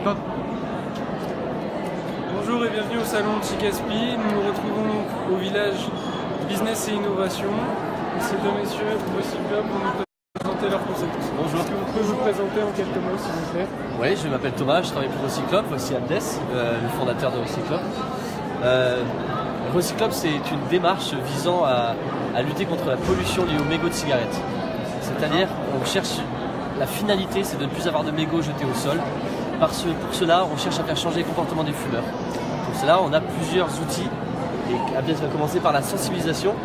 Bonjour et bienvenue au salon de Chicaspi. Nous nous retrouvons donc au village Business et Innovation. Ces deux messieurs du Recyclub vont nous présenter leur concept. Bonjour. Est-ce que vous pouvez vous présenter en quelques mots s'il vous plaît? Oui, je m'appelle Thomas, je travaille pour Recyclub, voici Abdes, le fondateur de Recyclub. Recyclub, c'est une démarche visant à lutter contre la pollution liée aux mégots de cigarettes. C'est-à-dire, on cherche, la finalité, c'est de ne plus avoir de mégots jetés au sol. Pour cela, on cherche à faire changer le comportement des fumeurs. Pour cela, on a plusieurs outils. Et Abdes va commencer par la sensibilisation.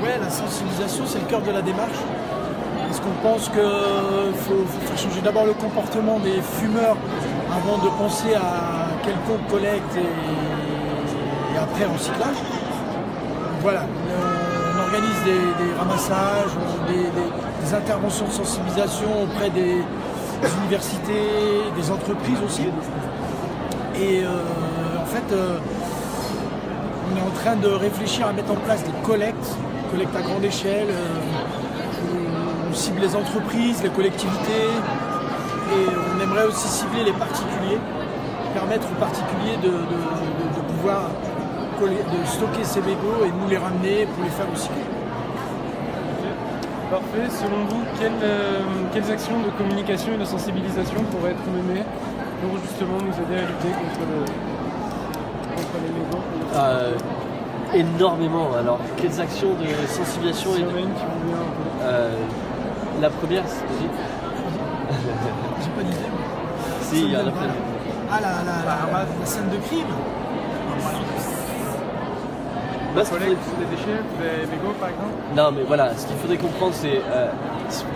Ouais, la sensibilisation, c'est le cœur de la démarche. Parce qu'on pense qu'il faut faire changer d'abord le comportement des fumeurs avant de penser à quelconque collecte et après recyclage. Donc voilà, on organise des ramassages, des interventions de sensibilisation auprès des universités, des entreprises aussi. Et en fait, on est en train de réfléchir à mettre en place des collectes à grande échelle. On cible les entreprises, les collectivités et on aimerait aussi cibler les particuliers, permettre aux particuliers de pouvoir de stocker ces mégots et nous les ramener pour les faire recycler. Parfait. Selon vous, quelles actions de communication et de sensibilisation pourraient être menées pour justement nous aider à lutter contre les mégots? Énormément. Alors, quelles actions de sensibilisation Il y en a une qui vous vient un peu. La première, c'est... J'ai pas d'idée. Si, il y en a plein. Ah, la scène de crime. La collecte des déchets, des mégots par exemple? Non, mais voilà, ce qu'il faudrait comprendre, c'est...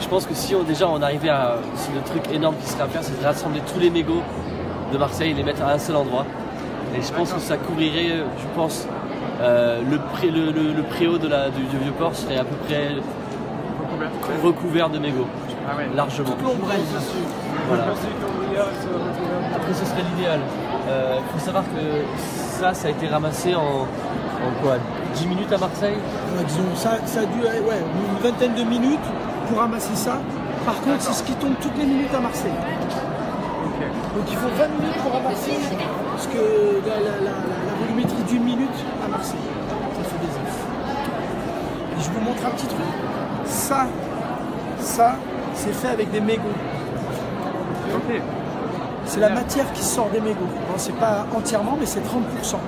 je pense que si on arrivait à... C'est le truc énorme qui serait à faire, c'est de rassembler tous les mégots de Marseille et les mettre à un seul endroit. Et je pense que ça couvrirait, je pense, le préau du Vieux-Port serait à peu près recouvert de mégots. Ah ouais. Largement. Toute l'ombrelle. Voilà. Après, ce serait l'idéal. Il faut savoir que ça a été ramassé en quoi, 10 minutes à Marseille? Disons, ça a dû une vingtaine de minutes pour ramasser ça. Par contre, c'est ce qui tombe toutes les minutes à Marseille. Okay. Donc il faut 20 minutes pour ramasser parce que la volumétrie d'une minute à Marseille. Ça fait des effets. Et je vous montre un petit truc. Ça, c'est fait avec des mégots. Okay. C'est la matière qui sort des mégots. Bon, c'est pas entièrement, mais c'est 30%.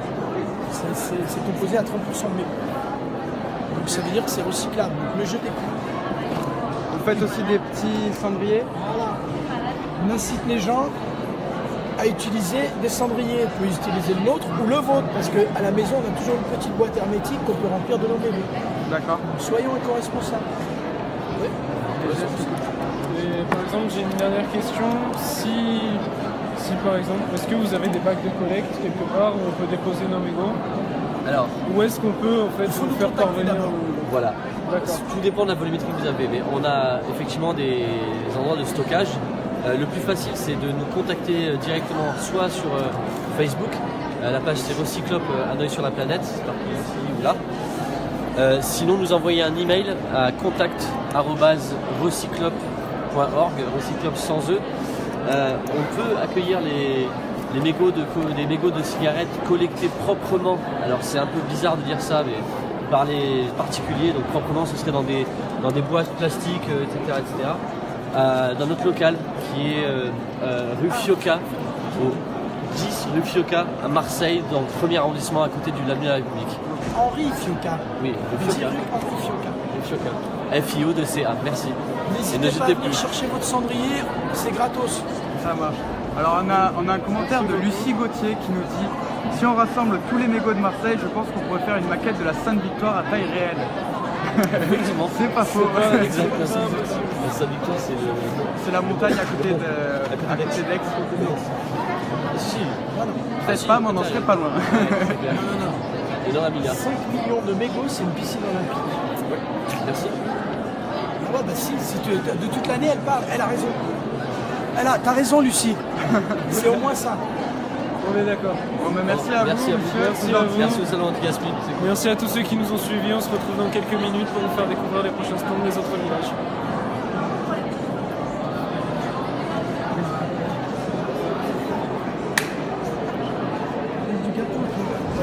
C'est composé à 30% de mégots. Donc ça veut dire que c'est recyclable. Donc ne jetez plus. Vous faites aussi des petits cendriers? Voilà. On incite les gens à utiliser des cendriers. Vous pouvez utiliser le nôtre ou le vôtre, parce qu'à la maison, on a toujours une petite boîte hermétique qu'on peut remplir de nos mégots. D'accord. Soyons éco-responsables. Oui. Et par exemple, j'ai une dernière question. Si par exemple, est-ce que vous avez des bacs de collecte quelque part où on peut déposer nos mégots? Alors, où est-ce qu'on peut en fait vous faire parvenir? Voilà. D'accord. Tout dépend de la volumétrie que vous avez, mais on a effectivement des endroits de stockage. Le plus facile, c'est de nous contacter directement, soit sur Facebook, la page c'est Recyclub un œil sur la planète, c'est parti ici ou là. Sinon, nous envoyer un email à contact@recyclub.org, Recyclub sans E. On peut accueillir les mégots de cigarettes collectés proprement. Alors c'est un peu bizarre de dire ça, mais par les particuliers, donc proprement, ce serait dans des boîtes plastiques, etc. Dans notre local qui est rue Fioca, au 10 rue Fioca à Marseille, dans le 1er arrondissement à côté du L'avenue de la République. Henri Fioca. Oui, rue Fioca. Henri Fioca. FIO2CA, merci. N'hésitez pas à venir chercher votre cendrier, c'est gratos. Ça marche. Alors on a un commentaire de Lucie Gauthier qui nous dit: si on rassemble tous les mégots de Marseille, je pense qu'on pourrait faire une maquette de la Sainte-Victoire à taille réelle. Effectivement. C'est pas faux. Exactement. La Sainte-Victoire, c'est la montagne à côté d'Aix. Si. Peut-être pas, mais on en serait pas loin. Non. Et dans la milliard. 5 millions de mégots, c'est une piscine olympique. Ouais. Merci. Ouais, bah si de toute l'année elle parle, elle a raison. T'as raison Lucie. C'est au moins ça. On est d'accord. Bon, merci à vous, monsieur. Merci au salon Chicaspi. Merci à tous ceux qui nous ont suivis. On se retrouve dans quelques minutes pour vous faire découvrir les prochains stands des autres villages.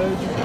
du